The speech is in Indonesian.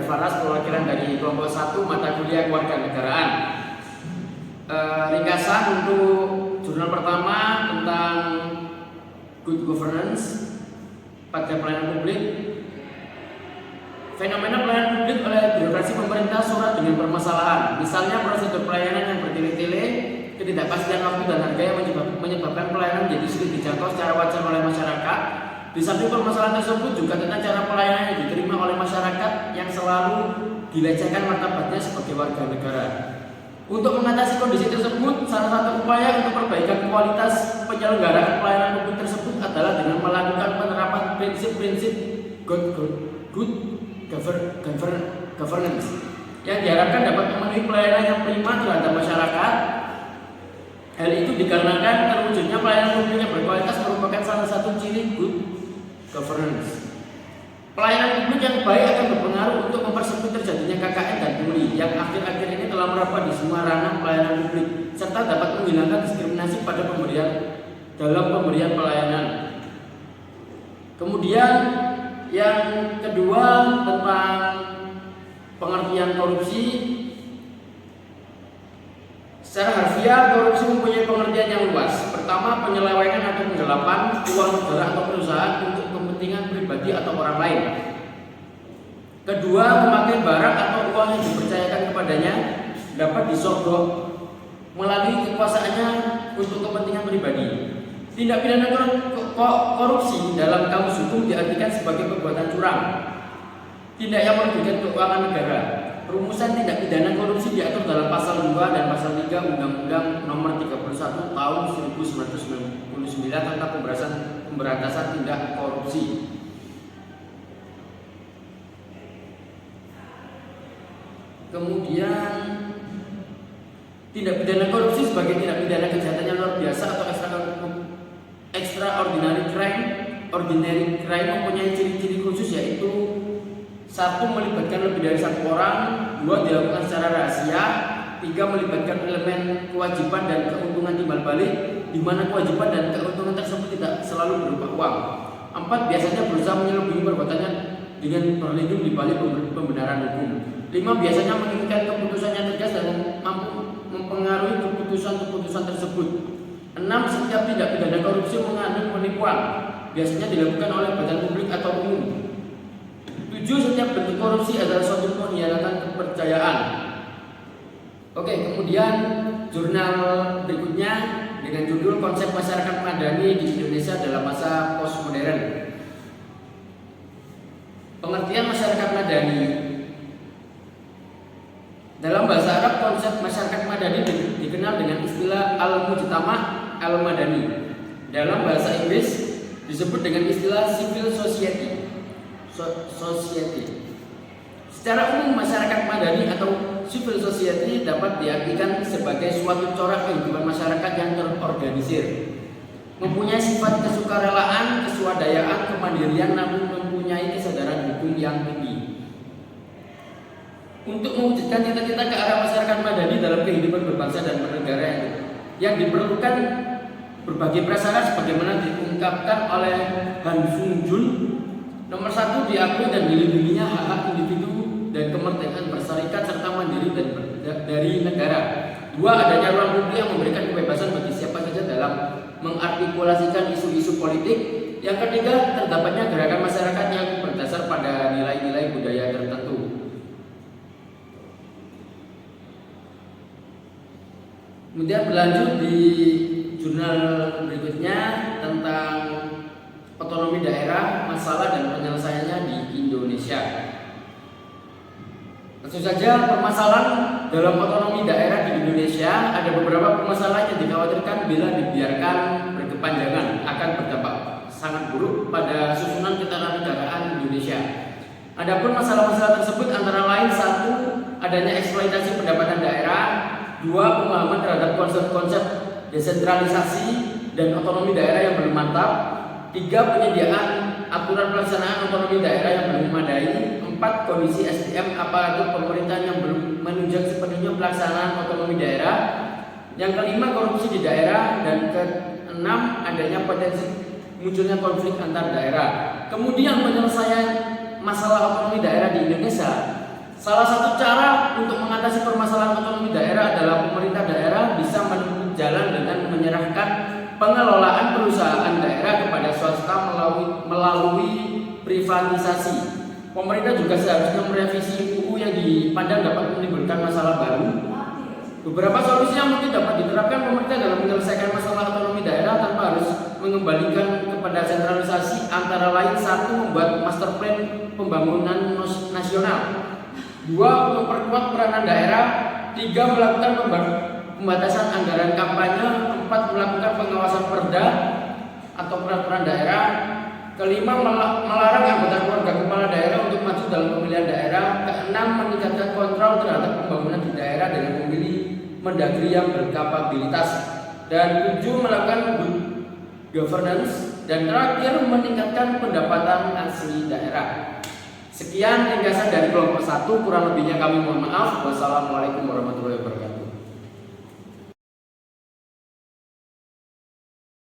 Faras, perwakilan dari kelompok 1 mata kuliah kewarganegaraan. Ringkasan untuk jurnal pertama tentang good governance pada pelayanan publik. Fenomena pelayanan publik oleh birokrasi pemerintah surat dengan permasalahan, misalnya prosedur pelayanan yang bertele-tele, ketidakpastian waktu dan harga yang menyebabkan pelayanan menjadi sulit dijangkau secara wajar oleh masyarakat. Di samping permasalahan tersebut juga tentang cara pelayanan yang diterima oleh masyarakat yang selalu dilecehkan martabatnya sebagai warga negara. Untuk mengatasi kondisi tersebut, salah satu upaya untuk perbaikan kualitas penyelenggaraan pelayanan publik tersebut adalah dengan melakukan penerapan prinsip-prinsip good governance yang diharapkan dapat memenuhi pelayanan yang prima terhadap masyarakat. Hal itu dikarenakan terwujudnya pelayanan publik yang berkualitas merupakan salah satu ciri good governance. Pelayanan publik yang baik akan berpengaruh untuk mempersempit terjadinya KKN dan pungli yang akhir-akhir ini telah merambat di semua ranah pelayanan publik, serta dapat menghilangkan diskriminasi pada dalam pemberian pelayanan. Kemudian yang kedua tentang pengertian korupsi. Secara harfiah, korupsi mempunyai pengertian yang luas. Pertama, penyelewengan atau penggelapan uang negara atau perusahaan untuk kepentingan pribadi atau orang lain. Kedua, memakai barang atau uang yang dipercayakan kepadanya dapat disogok melalui kekuasaannya untuk kepentingan pribadi. Tindak pidana korupsi dalam kamus hukum diartikan sebagai perbuatan curang, tindak yang merugikan keuangan negara. Rumusan tindak pidana korupsi diatur dalam pasal 2 dan pasal 3 Undang-Undang Nomor 31 Tahun 1999 tentang pemberantasan tindak korupsi. Kemudian tindak pidana korupsi sebagai tindak pidana kejahatan yang luar biasa atau extraordinary crime mempunyai ciri-ciri khusus, yaitu 1. Melibatkan lebih dari 1 orang. 2. Dilakukan secara rahasia. 3. Melibatkan elemen kewajiban dan keuntungan timbal balik, di mana kewajiban dan keuntungan tersebut tidak selalu berupa uang. 4. Biasanya berusaha menyelubungi perbuatannya dengan berlindung di balik pembenaran hukum. 5. Biasanya menginginkan keputusannya tegas dan mampu mempengaruhi keputusan tersebut. 6. Setiap tindak pidana korupsi mengandung penipuan, biasanya dilakukan oleh badan publik atau umum. 7. Setiap bentuk korupsi adalah suatu pengkhianatan kepercayaan. Oke, kemudian jurnal berikutnya dengan judul Konsep Masyarakat Madani di Indonesia dalam Masa Postmodern. Pengertian masyarakat madani. Dalam bahasa Arab, konsep masyarakat madani dikenal dengan istilah al-mujtama' al-madani. Dalam bahasa Inggris disebut dengan istilah civil society. Secara umum, masyarakat madani atau civil society dapat diartikan sebagai suatu corak kehidupan masyarakat yang terorganisir, mempunyai sifat kesukarelaan, keswadayaan, kemandirian, namun mempunyai kesadaran hukum yang tinggi. Untuk mewujudkan cita-cita ke arah masyarakat madani dalam kehidupan berbangsa dan bernegara yang diperlukan berbagai prasyarat sebagaimana diungkapkan oleh Han Sung Jun. Nomor 1, diakui dan dilindunginya hak-hak individu dan kemerdekaan berserikat serta mandiri dari negara. 2, adanya ruang publik yang memberikan kebebasan bagi siapa saja dalam mengartikulasikan isu-isu politik. Yang ketiga, terdapatnya gerakan masyarakat yang berdasar pada nilai-nilai budaya tertentu. Kemudian berlanjut di jurnal berikutnya tentang otonomi daerah, masalah dan penyelesaiannya di Indonesia. Tentu saja permasalahan dalam otonomi daerah di Indonesia, ada beberapa permasalahan yang dikhawatirkan bila dibiarkan berkepanjangan akan berdampak sangat buruk pada susunan ketatanegaraan Indonesia. Adapun masalah-masalah tersebut antara lain: 1. Adanya eksploitasi pendapatan daerah. 2. Pemahaman terhadap konsep-konsep desentralisasi dan otonomi daerah yang belum mantap. 3. Penyediaan aturan pelaksanaan otonomi daerah yang belum memadai. 4. Kondisi SDM aparatur pemerintahan yang belum menunjang sepenuhnya pelaksanaan otonomi daerah. Yang kelima, korupsi di daerah. Dan keenam, adanya potensi munculnya konflik antar daerah. Kemudian penyelesaian masalah otonomi daerah di Indonesia Salah satu cara untuk mengatasi permasalahan otonomi daerah adalah pemerintah daerah bisa menempuh jalan dengan menyerahkan pengelolaan perusahaan daerah kepada swasta melalui privatisasi. Pemerintah juga seharusnya merevisi UU yang dipandang dapat menimbulkan masalah baru. Beberapa solusi yang mungkin dapat diterapkan pemerintah dalam menyelesaikan masalah otonomi daerah tanpa harus mengembalikan kepada sentralisasi, antara lain: 1. Membuat master plan pembangunan nasional. 2. Memperkuat peranan daerah. 3. Melakukan pembatasan anggaran kampanye. 4. Melakukan pengawasan perda atau peraturan daerah. 5. Melarang anggota keluarga kepala daerah untuk maju dalam pemilihan daerah. 6. Meningkatkan kontrol terhadap pembangunan di daerah dengan memilih mendagri yang berkapabilitas. Dan 7. Melakukan good governance. Dan terakhir, meningkatkan pendapatan asli daerah. Sekian ringkasan dari kelompok 1, kurang lebihnya kami mohon maaf. Wassalamualaikum warahmatullahi wabarakatuh.